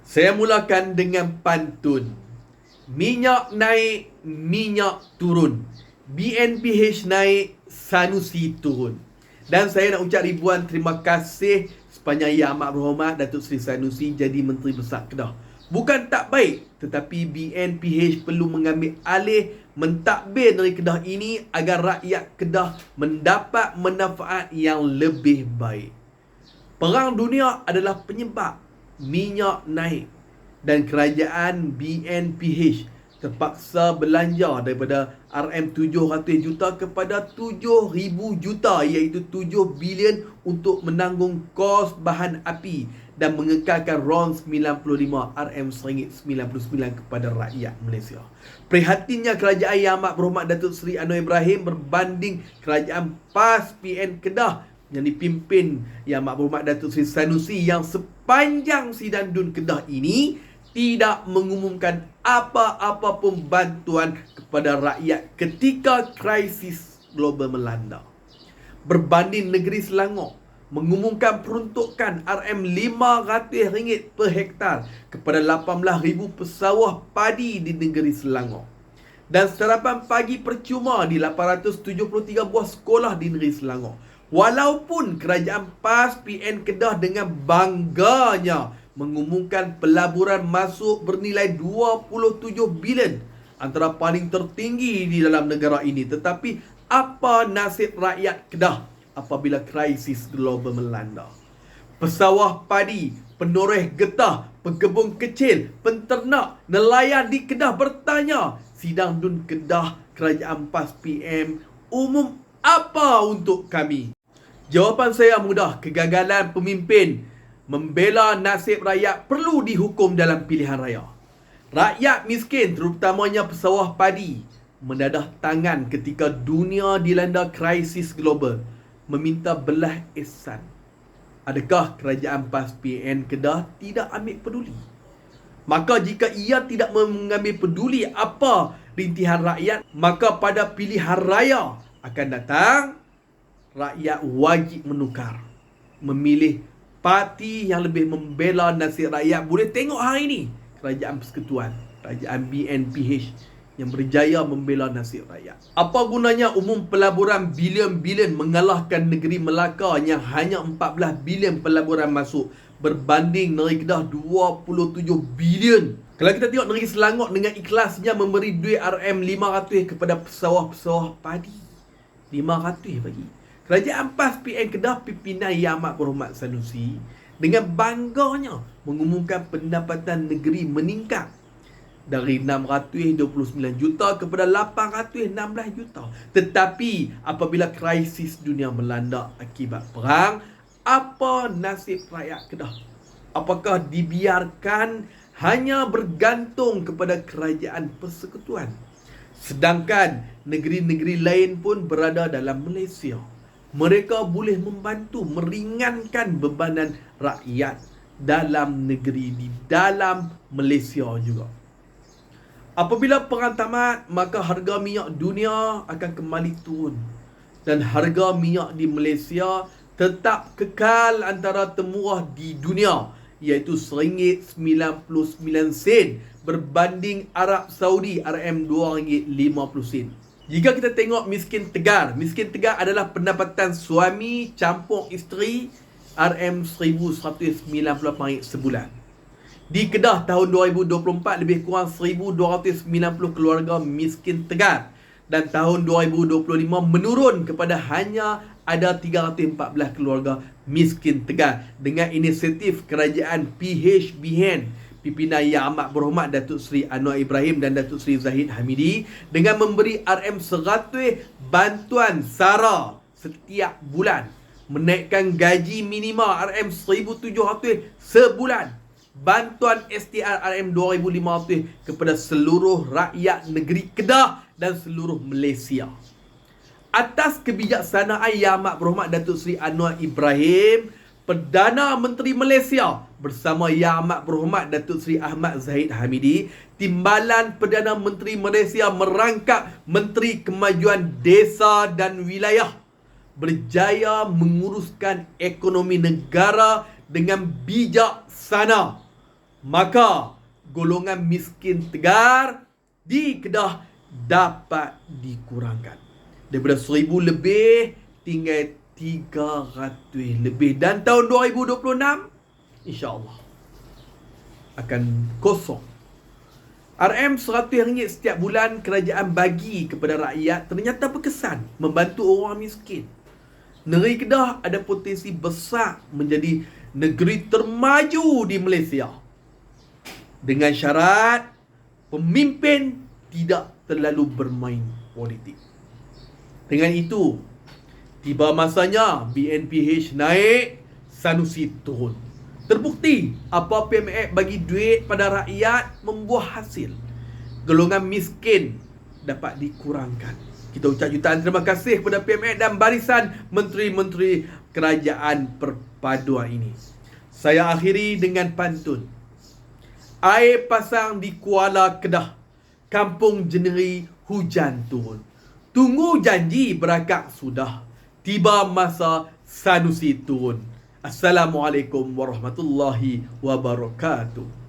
Saya mulakan dengan pantun. Minyak naik, minyak turun. BNPH naik, Sanusi turun. Dan saya nak ucap ribuan terima kasih sepanjang Yang Amat Berhormat Datuk Seri Sanusi jadi Menteri Besar Kedah. Bukan tak baik, tetapi BNPH perlu mengambil alih mentadbir negeri Kedah ini agar rakyat Kedah mendapat manfaat yang lebih baik. Perang dunia adalah penyebab minyak naik dan kerajaan BNPH terpaksa belanja daripada RM700 juta kepada 7,000 juta, iaitu 7 bilion untuk menanggung kos bahan api dan mengekalkan RON 95 RM1.99 kepada rakyat Malaysia. Prihatinnya kerajaan Yang Amat Berhormat Datuk Seri Anwar Ibrahim berbanding kerajaan PAS PN Kedah yang dipimpin Yang Amat Berhormat Datuk Seri Sanusi yang sepanjang sidang DUN Kedah ini tidak mengumumkan apa-apa pun bantuan kepada rakyat ketika krisis global melanda. Berbanding negeri Selangor mengumumkan peruntukan RM500 per hektar kepada 18,000 pesawah padi di negeri Selangor. Dan sarapan pagi percuma di 873 buah sekolah di negeri Selangor. Walaupun kerajaan PAS PN Kedah dengan bangganya mengumumkan pelaburan masuk bernilai 27 bilion, antara paling tertinggi di dalam negara ini. Tetapi apa nasib rakyat Kedah apabila krisis global melanda? Pesawah padi, penoreh getah, pekebun kecil, penternak, nelayan di Kedah bertanya, sidang DUN Kedah kerajaan PAS PM umum apa untuk kami? Jawapan saya mudah, kegagalan pemimpin membela nasib rakyat perlu dihukum dalam pilihan raya. Rakyat miskin, terutamanya pesawah padi, mendadah tangan ketika dunia dilanda krisis global, meminta belah ihsan. Adakah kerajaan PAS PN Kedah tidak ambil peduli? Maka jika ia tidak mengambil peduli apa rintihan rakyat, maka pada pilihan raya akan datang, rakyat wajib menukar, memilih parti yang lebih membela nasib rakyat. Boleh tengok hari ini kerajaan persekutuan, kerajaan BNPH yang berjaya membela nasib rakyat. Apa gunanya umum pelaburan bilion-bilion mengalahkan negeri Melaka yang hanya 14 bilion pelaburan masuk berbanding negeri Kedah 27 bilion. Kalau kita tengok negeri Selangor dengan ikhlasnya memberi duit RM500 kepada pesawah-pesawah padi, 500 bagi. Kerajaan PAS PN Kedah pimpinan Yang Amat Berhormat Sanusi dengan bangganya mengumumkan pendapatan negeri meningkat dari 629 juta kepada 816 juta. Tetapi apabila krisis dunia melanda akibat perang, apa nasib rakyat Kedah? Apakah dibiarkan hanya bergantung kepada kerajaan persekutuan? Sedangkan negeri-negeri lain pun berada dalam Malaysia. Mereka boleh membantu meringankan bebanan rakyat dalam negeri, di dalam Malaysia juga. Apabila perang tamat, maka harga minyak dunia akan kembali turun. Dan harga minyak di Malaysia tetap kekal antara termurah di dunia, iaitu RM1.99 berbanding Arab Saudi RM2.50. Jika kita tengok miskin tegar adalah pendapatan suami campur isteri RM1,198 sebulan. Di Kedah tahun 2024 lebih kurang 1,290 keluarga miskin tegar, dan tahun 2025 menurun kepada hanya ada 314 keluarga miskin tegar dengan inisiatif kerajaan PHBN pimpinan Yang Amat Berhormat Datuk Seri Anwar Ibrahim dan Datuk Seri Zahid Hamidi dengan memberi RM100 bantuan SARA setiap bulan, menaikkan gaji minima RM1,700 sebulan, bantuan STR RM2,500 kepada seluruh rakyat negeri Kedah dan seluruh Malaysia. Atas kebijaksanaan Yang Amat Berhormat Datuk Seri Anwar Ibrahim, Perdana Menteri Malaysia bersama Yang Amat Berhormat Datuk Seri Ahmad Zahid Hamidi, Timbalan Perdana Menteri Malaysia merangkap Menteri Kemajuan Desa dan Wilayah, berjaya menguruskan ekonomi negara dengan bijaksana, maka golongan miskin tegar di Kedah dapat dikurangkan. Daripada 1,000 lebih tinggal 300 lebih. Dan tahun 2026 insya-Allah akan kosong. RM RM100 setiap bulan kerajaan bagi kepada rakyat ternyata berkesan membantu orang miskin. Negeri Kedah ada potensi besar menjadi negeri termaju di Malaysia, dengan syarat pemimpin tidak terlalu bermain politik. Dengan itu, tiba masanya BNPH naik, Sanusi turun. Terbukti apa PMX bagi duit pada rakyat membuah hasil. Golongan miskin dapat dikurangkan. Kita ucap jutaan terima kasih kepada PMX dan barisan menteri-menteri kerajaan perpaduan ini. Saya akhiri dengan pantun. Air pasang di Kuala Kedah, kampung jeneri hujan turun. Tunggu janji berakak sudah, tiba masa Sanusi turun. Assalamualaikum warahmatullahi wabarakatuh.